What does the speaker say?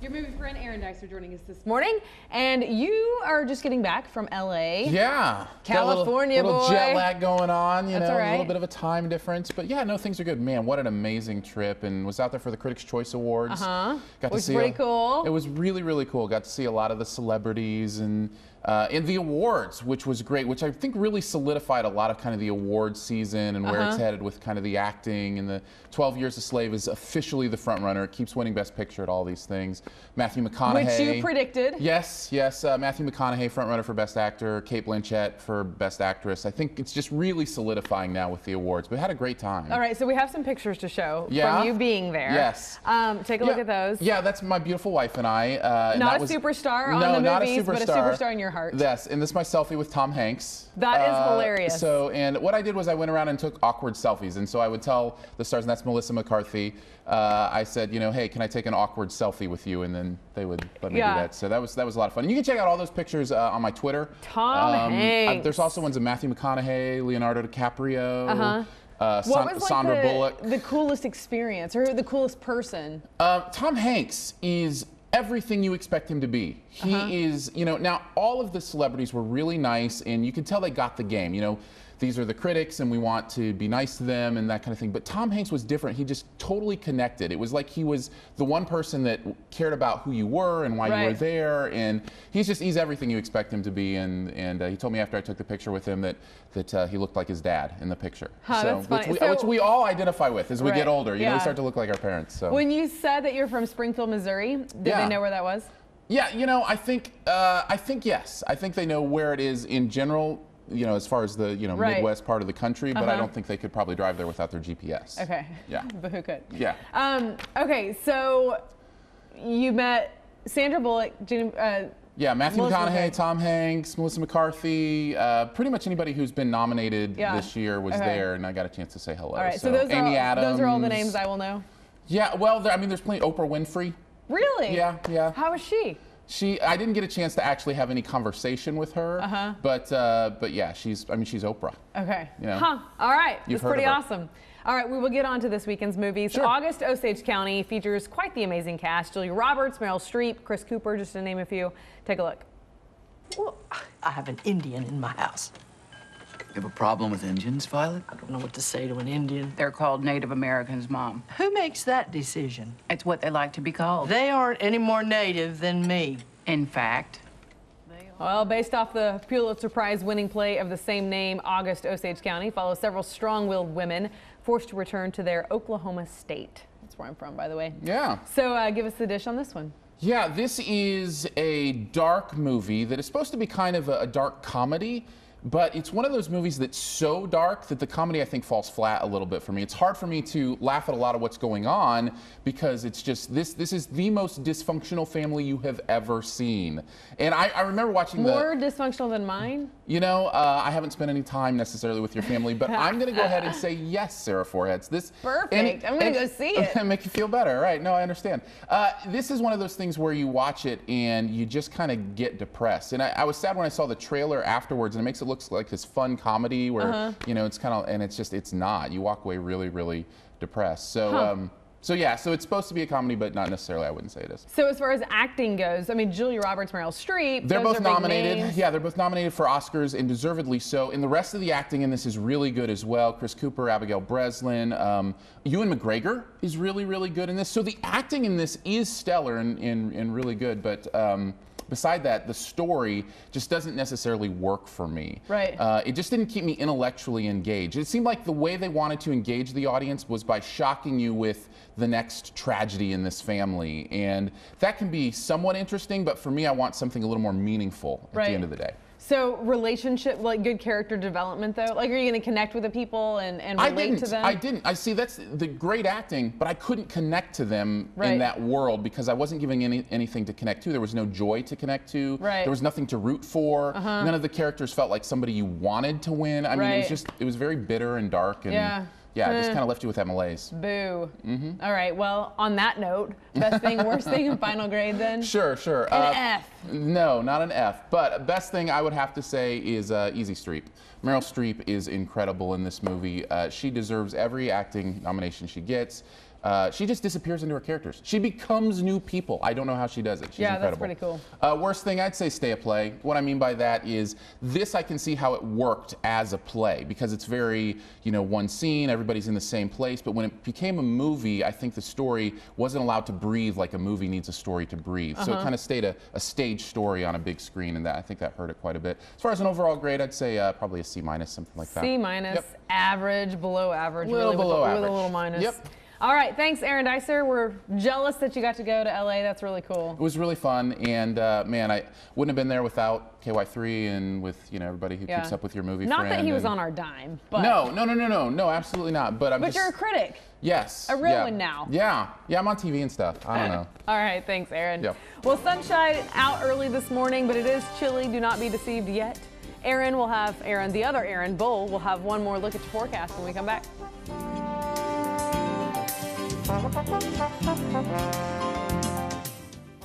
Your movie friend Aaron Dicer joining us this morning, and you are just getting back from LA. Yeah, California, got a little boy. jet lag going on, you That's know, all right. a little bit of a time difference, but yeah, no, things are good. Man, what an amazing trip, and was out there for the Critics' Choice Awards. Got to was see pretty cool. It was really, really cool. Got to see a lot of the celebrities and the awards, which was great, which I think really solidified a lot of kind of the awards season and where it's headed with kind of the acting. And the 12 Years a Slave is officially the front runner. It keeps winning Best Picture at all these things. Matthew McConaughey. Which you predicted. Yes. Matthew McConaughey, front runner for Best Actor. Kate Blanchett for Best Actress. I think it's just really solidifying now with the awards. But we had a great time. All right, so we have some pictures to show from you being there. Yes. Take a look at those. Yeah, that's my beautiful wife and I. Not a superstar on the movies, but a superstar in your heart. Yes, and this is my selfie with Tom Hanks. That is hilarious. So, and what I did was I went around and took awkward selfies, and so I would tell the stars, and that's Melissa McCarthy. I said, you know, hey, can I take an awkward selfie with you? And then they would let me do that. So that was a lot of fun. And you can check out all those pictures on my Twitter. Tom Hanks. There's also ones of Matthew McConaughey, Leonardo DiCaprio. What was Sandra Bullock. The coolest experience or the coolest person? Tom Hanks is everything you expect him to be. He is, you know, now all of the celebrities were really nice, and you could tell they got the game. You know, these are the critics and we want to be nice to them and that kind of thing. But Tom Hanks was different. He just totally connected. It was like he was the one person that cared about who you were and why you were there. And he's everything you expect him to be. And he told me after I took the picture with him that he looked like his dad in the picture. That's funny. Which we all identify with as we get older. You know, we start to look like our parents. So. When you said that you're from Springfield, Missouri, did they know where that was? Yeah, you know, I think yes. I think they know where it is in general. You know, as far as the Midwest part of the country, but I don't think they could probably drive there without their GPS. Okay. Yeah. But who could? Yeah. Okay, so you met Sandra Bullock, yeah, Matthew McConaughey, Tom Hanks, Melissa McCarthy, pretty much anybody who's been nominated this year was there, and I got a chance to say hello. All right, so those are all the names I will know. Yeah, well, I mean, there's plenty. Oprah Winfrey. Really? Yeah. How was she? I didn't get a chance to actually have any conversation with her, but yeah, she's Oprah. Okay. You know? All right. You've That's pretty awesome. All right, we will get on to this weekend's movies. Sure. August Osage County features quite the amazing cast. Julia Roberts, Meryl Streep, Chris Cooper, just to name a few. Take a look. Well, I have an Indian in my house. You have a problem with Indians, Violet? I don't know what to say to an Indian. They're called Native Americans, Mom. Who makes that decision? It's what they like to be called. They aren't any more native than me. In fact. Well, based off the Pulitzer Prize winning play of the same name, August Osage County follows several strong-willed women forced to return to their Oklahoma state. That's where I'm from, by the way. Yeah. So give us the dish on this one. Yeah, this is a dark movie that is supposed to be kind of a dark comedy, but it's one of those movies that's so dark that the comedy, I think, falls flat a little bit for me. It's hard for me to laugh at a lot of what's going on because it's just, this is the most dysfunctional family you have ever seen. And I remember watching More dysfunctional than mine? You know, I haven't spent any time necessarily with your family, but I'm going to go ahead and say yes, Sarah Foreheads. Perfect. I'm going to go see it. Make you feel better. Right. No, I understand. This is one of those things where you watch it and you just kind of get depressed. And I was sad when I saw the trailer afterwards, and it makes it look like this fun comedy where, you know, it's kind of, and it's not. You walk away really, really depressed. So, so it's supposed to be a comedy, but not necessarily. I wouldn't say it is. So as far as acting goes, I mean, Julia Roberts, Meryl Streep, they're both nominated. Names. Yeah, they're both nominated for Oscars, and deservedly so. And the rest of the acting in this is really good as well. Chris Cooper, Abigail Breslin, Ewan McGregor is really, really good in this. So the acting in this is stellar and really good, but beside that, the story just doesn't necessarily work for me. Right. It just didn't keep me intellectually engaged. It seemed like the way they wanted to engage the audience was by shocking you with the next tragedy in this family. And that can be somewhat interesting, but for me, I want something a little more meaningful at the end of the day. So relationship, like good character development though? Like are you going to connect with the people and relate to them? I didn't. I see that's the great acting, but I couldn't connect to them in that world because I wasn't giving anything to connect to. There was no joy to connect to. Right. There was nothing to root for. None of the characters felt like somebody you wanted to win. I mean, it was very bitter and dark and yeah, it just kind of left you with that malaise. Boo. All right, well, on that note, best thing, worst thing, and final grade then? Sure. An F. No, not an F. But best thing I would have to say is Easy Streep. Meryl Streep is incredible in this movie. She deserves every acting nomination she gets. She just disappears into her characters. She becomes new people. I don't know how she does it. She's incredible. That's pretty cool. Worst thing, I'd say stay a play. What I mean by that is this, I can see how it worked as a play because it's very, one scene, everybody's in the same place. But when it became a movie, I think the story wasn't allowed to breathe like a movie needs a story to breathe. So it kind of stayed a stage story on a big screen, and I think that hurt it quite a bit. As far as an overall grade, I'd say probably a C-, something like that. C-, Yep. average, below average, Little below with average. a little minus. Yep. All right, thanks, Aaron Dicer. We're jealous that you got to go to LA. That's really cool. It was really fun, and man, I wouldn't have been there without KY3 and with everybody who keeps up with your movie. Not friend that he was and- on our dime, but No, absolutely not. But I'm but just, you're a critic. yes, a real yeah. one now. Yeah, I'm on TV and stuff. I don't know. All right, thanks, Aaron. Yep. Well, sunshine out early this morning, but it is chilly. Do not be deceived yet. The other Aaron Bull, will have one more look at your forecast when we come back.